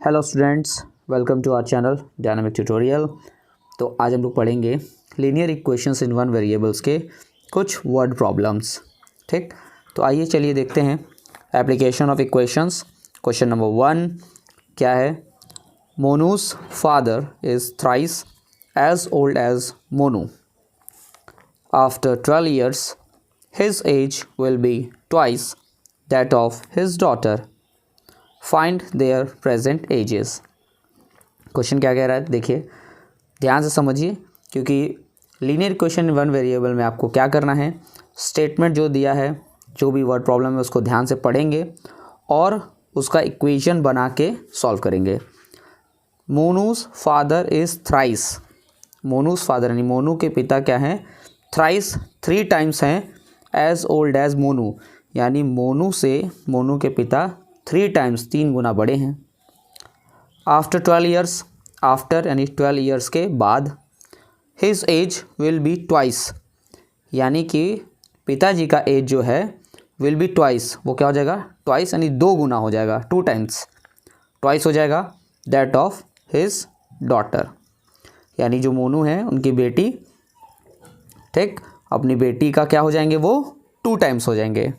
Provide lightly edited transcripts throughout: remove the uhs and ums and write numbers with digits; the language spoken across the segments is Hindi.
Hello students, welcome to our channel dynamic tutorial. तो आज हम लोग पढ़ेंगे linear equations in one variables के कुछ वर्ड प्रॉब्लम्स। ठीक, तो आइए चलिए देखते हैं application of equations. Question number 1 क्या है? Monu's father is thrice as old as Monu. After 12 years his age will be twice that of his daughter. Find their present edges. Question क्या कह रहा है, देखिए ध्यान से समझिए, क्योंकि लीनियर इक्वेशन वन वेरिएबल में आपको क्या करना है, स्टेटमेंट जो दिया है, जो भी वर्ड प्रॉब्लम है उसको ध्यान से पढ़ेंगे और उसका इक्वेशन बना के सॉल्व करेंगे। मोनूस फादर इज़ थ्राइस। मोनूस फादर यानी मोनू के पिता क्या हैं? थ्राइस, 3 टाइम्स हैं। एज ओल्ड एज मोनू यानी मोनू से मोनू के पिता 3 टाइम्स 3 गुना बड़े हैं। आफ्टर 12 years, आफ्टर यानी 12 years के बाद, his age will be twice यानी कि पिताजी का एज जो है विल बी ट्वाइस, वो क्या हो जाएगा? ट्वाइस यानी 2 गुना हो जाएगा, 2 टाइम्स ट्वाइस हो जाएगा दैट ऑफ हिज डॉटर, यानी जो मोनू है उनकी बेटी, ठीक, अपनी बेटी का क्या हो जाएंगे? वो 2 टाइम्स हो जाएंगे।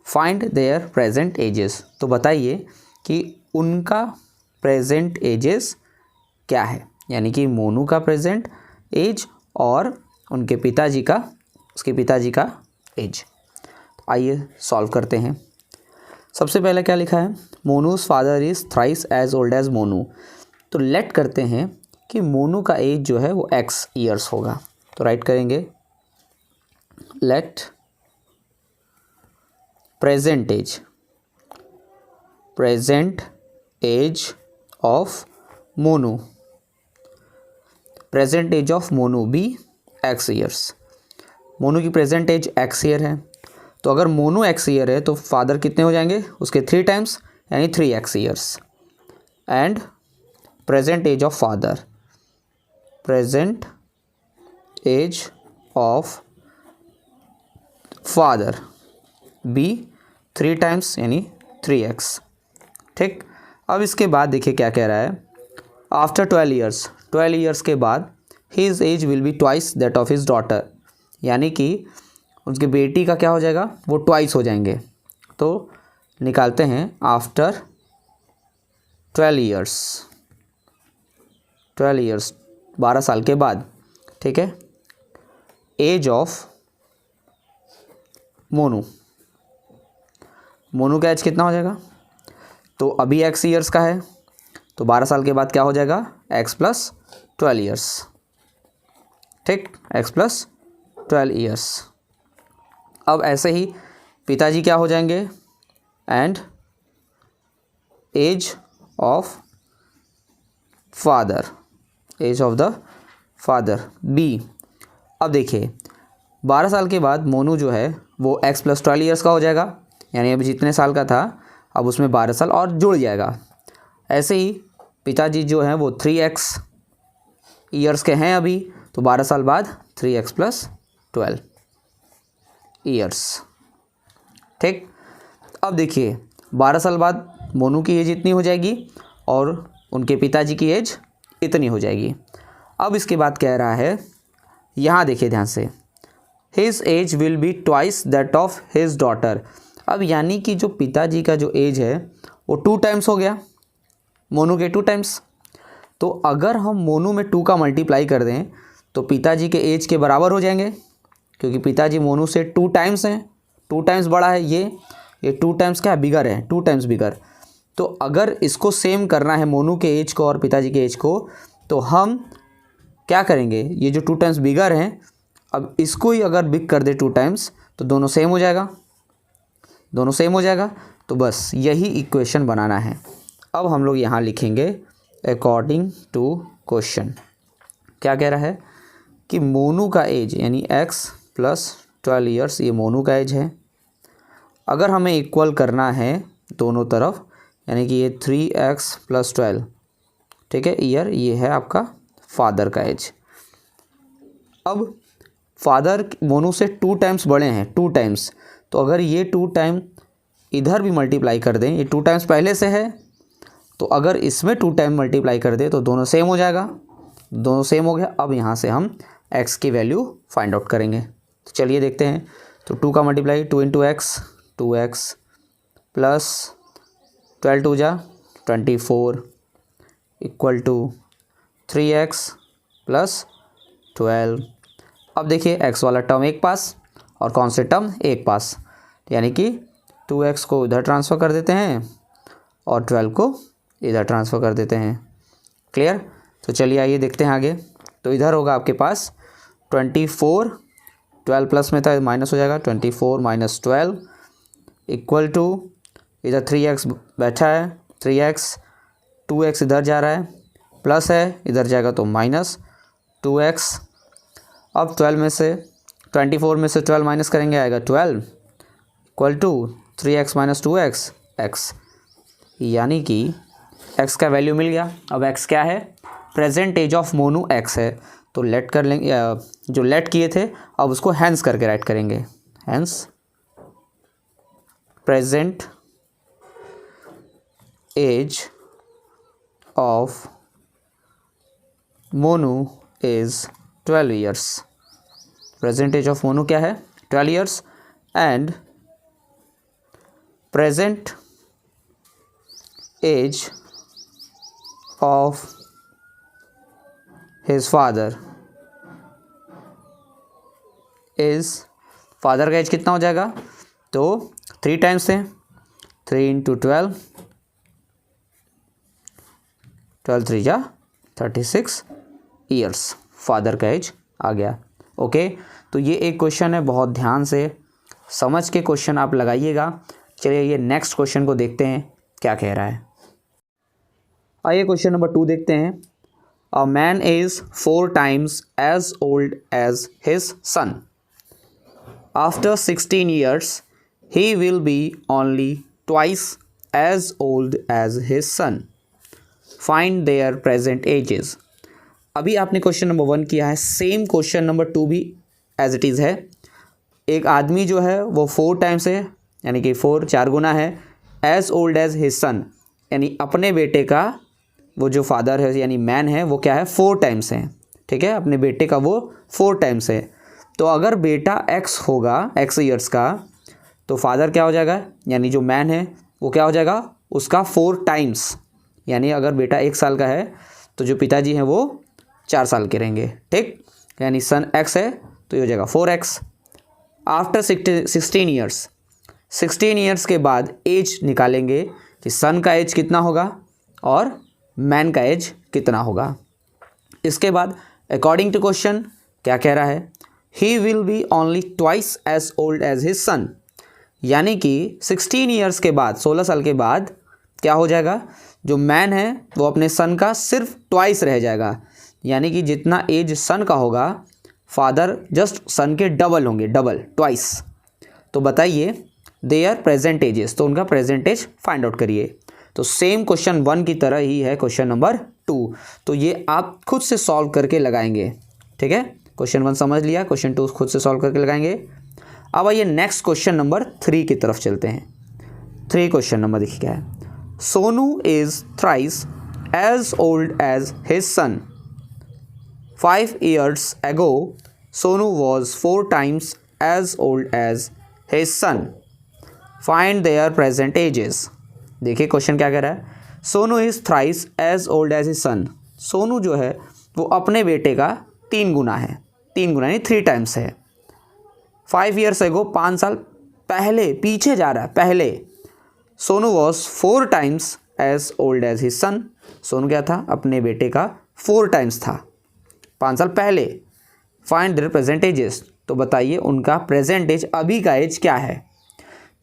Find their present edges. तो बताइए कि उनका प्रेजेंट एजेस क्या है, यानी कि मोनू का प्रेजेंट एज और उनके पिताजी का, उसके पिताजी का एज। आइए सॉल्व करते हैं। सबसे पहले क्या लिखा है? Monu's father is thrice as old as Monu. तो लेट करते हैं कि मोनू का एज जो है वो x ईयर्स होगा। तो राइट करेंगे let present age of Monu, present age of Monu be x years. Monu की प्रेजेंट एज x ईयर है, तो अगर मोनू x ईयर है तो फादर कितने हो जाएंगे? उसके 3 टाइम्स यानी 3x years. And present age of father, present age of father be 3 times यानी 3x। ठीक, अब इसके बाद देखिए क्या कह रहा है? आफ्टर 12 years के बाद his age will be twice that of his daughter, यानी कि उसकी बेटी का क्या हो जाएगा? वो ट्वाइस हो जाएंगे। तो निकालते हैं आफ्टर 12 years 12 साल के बाद, ठीक है, एज ऑफ मोनू का एज कितना हो जाएगा? तो अभी x ईयर्स का है, तो 12 साल के बाद क्या हो जाएगा? x plus 12 years. ठीक, x प्लस 12 ईयर्स। अब ऐसे ही पिताजी क्या हो जाएंगे? And age of father, age of the father be. अब देखिए 12 साल के बाद मोनू जो है वो x प्लस 12 ईयर्स का हो जाएगा, यानी अभी जितने साल का था अब उसमें 12 साल और जुड़ जाएगा। ऐसे ही पिताजी जो हैं वो 3x ईयर्स के हैं अभी, तो 12 साल बाद 3x प्लस 12 ईयर्स। ठीक, अब देखिए 12 साल बाद मोनू की एज इतनी हो जाएगी और उनके पिताजी की एज इतनी हो जाएगी। अब इसके बाद कह रहा है, यहाँ देखिए ध्यान से, his age will be twice that of his daughter. अब यानी कि जो पिताजी का जो एज है वो 2 टाइम्स हो गया, मोनू के 2 टाइम्स। तो अगर हम मोनू में 2 का मल्टीप्लाई कर दें तो पिताजी के एज के बराबर हो जाएंगे, क्योंकि पिताजी मोनू से 2 टाइम्स हैं, 2 टाइम्स बड़ा है ये 2 टाइम्स क्या बिगर है, 2 टाइम्स बिगर। तो अगर इसको सेम करना है मोनू के एज को और पिताजी के एज को, तो हम क्या करेंगे? ये जो 2 टाइम्स बिगर हैं, अब इसको ही अगर बिग कर दे 2 टाइम्स तो दोनों सेम हो जाएगा, दोनों सेम हो जाएगा। तो बस यही इक्वेशन बनाना है। अब हम लोग यहाँ लिखेंगे अकॉर्डिंग टू क्वेश्चन। क्या कह रहा है कि मोनू का एज यानी x प्लस 12 ईयर्स, ये मोनू का एज है। अगर हमें इक्वल करना है दोनों तरफ, यानी कि ये 3x प्लस 12, ठीक है, ईयर, ये है आपका फादर का एज। अब फादर मोनू से 2 टाइम्स बड़े हैं, 2 टाइम्स, तो अगर ये 2 टाइम इधर भी मल्टीप्लाई कर दें, ये 2 टाइम्स पहले से है तो अगर इसमें 2 टाइम मल्टीप्लाई कर दे तो दोनों सेम हो जाएगा, दोनों सेम हो गया। अब यहाँ से हम x की वैल्यू फाइंड आउट करेंगे। तो चलिए देखते हैं। तो 2 का multiply 2 into x, 2x plus 12 टू जा 24 इक्वल टू 3x प्लस 12। अब देखिए x वाला टर्म एक पास और कौन से टर्म एक पास, यानी कि 2x को इधर ट्रांसफ़र कर देते हैं और 12 को इधर ट्रांसफ़र कर देते हैं। क्लियर। तो चलिए आइए देखते हैं आगे। तो इधर होगा आपके पास 24, 12 प्लस में था माइनस हो जाएगा, 24 माइनस 12 इक्वल टू इधर 3x बैठा है, 3x 2x इधर जा रहा है, प्लस है इधर जाएगा तो माइनस 2x। अब 12 में से 24 में से 12 माइनस करेंगे आएगा 12 equal to 3x minus 2x x, यानी कि x का वैल्यू मिल गया। अब x क्या है, present age of Monu x है, तो लेट कर लेंगे, जो लेट किए थे अब उसको हैंस करके राइट करेंगे। Hence present age of Monu is 12 years. Present age of Monu क्या है, 12 years. And present age of his father is, father का एज कितना हो जाएगा, तो 3 टाइम्स है, 3 इंटू 12, 12 3 जा 36 ईयर्स फादर का एज आ गया। ओके, तो ये एक क्वेश्चन है, बहुत ध्यान से समझ के क्वेश्चन आप लगाइएगा। चलिए ये नेक्स्ट क्वेश्चन को देखते हैं क्या कह रहा है। आइए क्वेश्चन नंबर 2 देखते हैं। A man is 4 times as old as his son. After 16 years he will be only twice as old as his son. Find their present ages. अभी आपने क्वेश्चन नंबर 1 किया है, सेम क्वेश्चन नंबर 2 भी एज इट इज़ है। एक आदमी जो है वो 4 टाइम्स है, यानी कि 4 4 गुना है, as old as his son, यानी अपने बेटे का वो जो फादर है यानी मैन है वो क्या है 4 टाइम्स है। ठीक है, अपने बेटे का वो 4 टाइम्स है। तो अगर बेटा x होगा, x ईयर्स का, तो फादर क्या हो जाएगा, यानी जो मैन है वो क्या हो जाएगा उसका 4 टाइम्स, यानी अगर बेटा 1 साल का है तो जो पिताजी हैं वो 4 साल के रहेंगे। ठीक, यानी सन x है तो ये हो जाएगा 4x। आफ्टर 16 ईयर्स, 16 ईयर्स के बाद एज निकालेंगे कि सन का एज कितना होगा और मैन का एज कितना होगा। इसके बाद अकॉर्डिंग टू क्वेश्चन क्या कह रहा है, he will be only twice as old as his son, यानी कि 16 ईयर्स के बाद, 16 साल के बाद क्या हो जाएगा, जो मैन है वो अपने सन का सिर्फ ट्वाइस रह जाएगा, यानी कि जितना एज सन का होगा फादर जस्ट सन के डबल होंगे, डबल ट्वाइस। तो बताइए देयर प्रेजेंट एजेस, तो उनका प्रेजेंट एज फाइंड आउट करिए। तो सेम क्वेश्चन 1 की तरह ही है क्वेश्चन नंबर 2, तो ये आप खुद से सॉल्व करके लगाएंगे। ठीक है, क्वेश्चन 1 समझ लिया, क्वेश्चन 2 खुद से सॉल्व करके लगाएंगे। अब आइए नेक्स्ट क्वेश्चन नंबर 3 की तरफ चलते हैं। 3 क्वेश्चन नंबर देखिए क्या है, Sonu is thrice as old as his son. 5 years ago Sonu was 4 times as old as his son. Find their present ages. देखिए क्वेश्चन क्या कह रहा है, Sonu is thrice as old as his son. Sonu जो है वो अपने बेटे का 3 गुना है, 3 गुना यानी 3 टाइम्स है। 5 years ago 5 साल पहले, पीछे जा रहा है पहले, Sonu was 4 times as old as his son. Sonu क्या था, अपने बेटे का 4 टाइम्स था 5 साल पहले। फाइंड देयर प्रेजेंट एजेस, तो बताइए उनका प्रेजेंट एज, अभी का एज क्या है।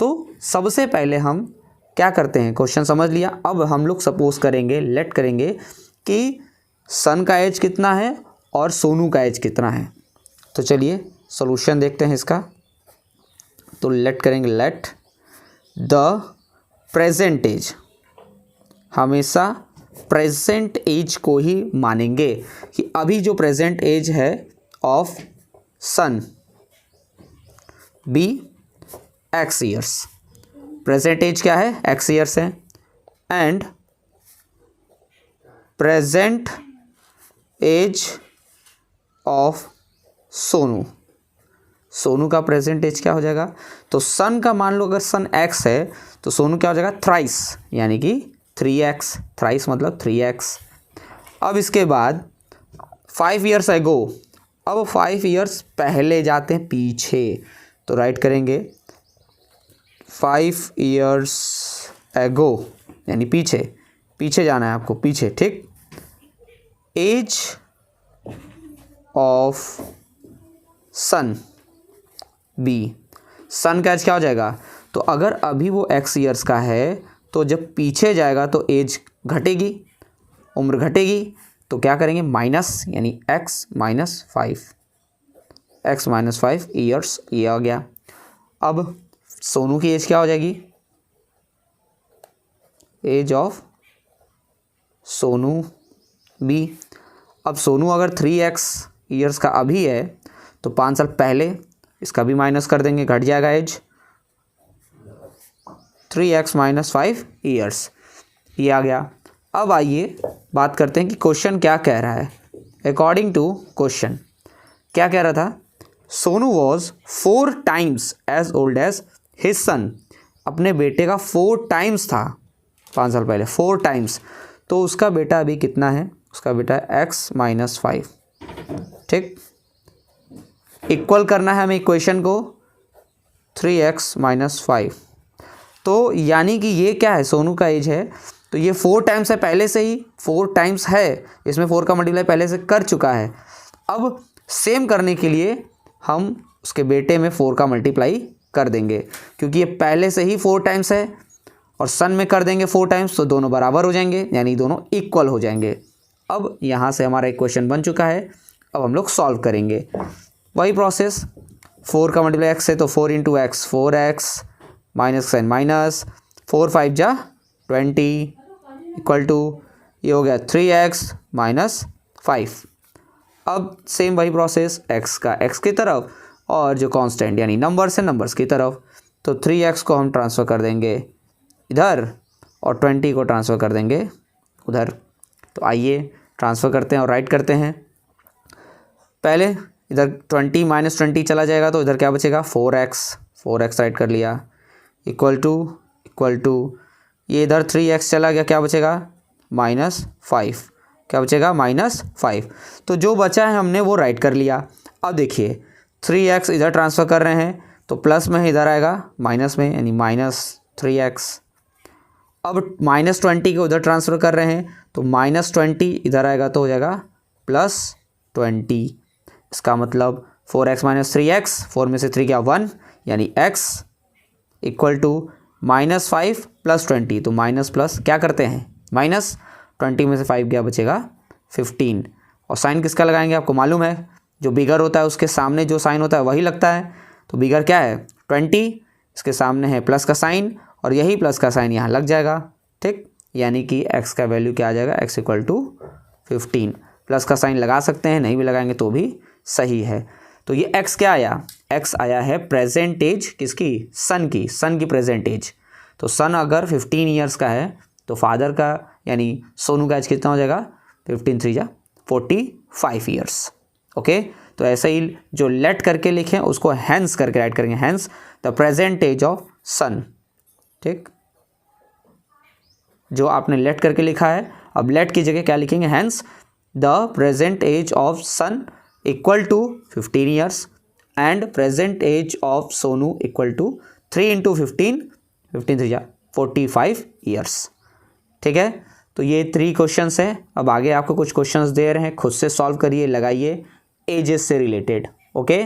तो सबसे पहले हम क्या करते हैं, क्वेश्चन समझ लिया, अब हम लोग सपोज करेंगे, लेट करेंगे कि सन का एज कितना है और सोनू का एज कितना है। तो चलिए सॉल्यूशन देखते हैं इसका। तो लेट करेंगे, लेट द प्रेजेंट एज, हमेशा प्रेजेंट एज को ही मानेंगे कि अभी जो प्रेजेंट एज है of son be x years, present age क्या है x ईयर्स है, and present age of Sonu. Sonu का प्रेजेंट एज क्या हो जाएगा? तो सन का मान लो अगर सन x है तो सोनू क्या हो जाएगा? थ्राइस, यानी कि 3x। थ्राइस मतलब 3x। अब इसके बाद 5 ईयर्स एगो, अब 5 ईयर्स पहले जाते हैं पीछे, तो राइट करेंगे 5 ईयर्स एगो, यानी पीछे, पीछे जाना है आपको, पीछे, ठीक। एज ऑफ सन बी, सन का एज क्या हो जाएगा? तो अगर अभी वो x ईयर्स का है तो जब पीछे जाएगा तो एज घटेगी, उम्र घटेगी, तो क्या करेंगे? माइनस, यानी x minus 5, x minus 5 years, ये आ गया। अब सोनू की एज क्या हो जाएगी? Age of Sonu be. अब सोनू अगर 3x ईयर्स का अभी है तो 5 साल पहले, इसका भी माइनस कर देंगे, घट जाएगा एज, 3x माइनस 5 ईयर्स, ये आ गया। अब आइए बात करते हैं कि क्वेश्चन क्या कह रहा है। अकॉर्डिंग टू क्वेश्चन क्या कह रहा था? Sonu was 4 times as old as his son. अपने बेटे का 4 टाइम्स था 5 साल पहले, 4 टाइम्स। तो उसका बेटा अभी कितना है? उसका बेटा x माइनस 5, ठीक। इक्वल करना है हमें इक्वेशन को 3x माइनस 5। तो यानी कि ये क्या है? सोनू का एज है तो ये 4 टाइम्स है पहले से ही, 4 टाइम्स है, इसमें 4 का मल्टीप्लाई पहले से कर चुका है। अब सेम करने के लिए हम उसके बेटे में 4 का मल्टीप्लाई कर देंगे, क्योंकि ये पहले से ही 4 टाइम्स है, और सन में कर देंगे 4 टाइम्स तो दोनों बराबर हो जाएंगे, यानी दोनों इक्वल हो जाएंगे। अब यहाँ से हमारा इक्वेशन बन चुका है। अब हम लोग सॉल्व करेंगे वही प्रोसेस। 4 का मल्टीप्लाई x है तो 4 into x 4x, minus sign minus, 4 5 जा 20 इक्वल टू, ये हो गया 3x माइनस 5। अब सेम वही प्रोसेस, x का x की तरफ और जो कांस्टेंट यानी नंबर्स है नंबर्स की तरफ। तो 3x को हम ट्रांसफ़र कर देंगे इधर और 20 को ट्रांसफ़र कर देंगे उधर। तो आइए ट्रांसफ़र करते हैं और राइट करते हैं। पहले इधर 20 माइनस 20 चला जाएगा तो इधर क्या बचेगा? 4x राइट कर लिया, इक्वल टू ये इधर 3x चला गया, क्या बचेगा? माइनस 5, क्या बचेगा? माइनस 5। तो जो बचा है हमने वो राइट कर लिया। अब देखिए 3x इधर ट्रांसफ़र कर रहे हैं तो प्लस में इधर आएगा माइनस में, यानी माइनस 3x। अब माइनस 20 को उधर ट्रांसफ़र कर रहे हैं तो माइनस 20 इधर आएगा तो हो जाएगा प्लस 20। इसका मतलब 4x माइनस 3x, 4 में से 3 क्या 1, यानी x equal to minus 5 plus 20। तो माइनस प्लस क्या करते हैं? माइनस 20 में से 5 क्या बचेगा? 15। और साइन किसका लगाएंगे आपको मालूम है, जो बिगर होता है उसके सामने जो साइन होता है वही लगता है। तो बिगर क्या है? 20, इसके सामने है प्लस का साइन और यही प्लस का साइन यहाँ लग जाएगा, ठीक। यानी कि x का वैल्यू क्या आ जाएगा? x equal to 15। प्लस का साइन लगा सकते हैं, नहीं भी लगाएंगे तो भी सही है। तो ये x क्या आया? x आया है प्रेजेंट एज किसकी? सन की, सन की प्रेजेंट एज। तो सन अगर 15 ईयर्स का है तो फादर का यानी सोनू का एज कितना हो जाएगा? 15 3 जा 45 ईयर्स। ओके, तो ऐसे ही जो लेट करके लिखें उसको हैंस करके राइट करेंगे, hence the present age of son, ठीक। जो आपने लेट करके लिखा है, अब लेट की जगह क्या लिखेंगे? Hence the present age of son equal to 15 years and present age of Sonu equal to 3 into 15, 15 3 जा 45 ईयर्स, ठीक है। तो ये 3 क्वेश्चंस हैं। अब आगे आपको कुछ क्वेश्चंस दे रहे हैं, खुद से सॉल्व करिए, लगाइए एजेस से रिलेटेड। ओके।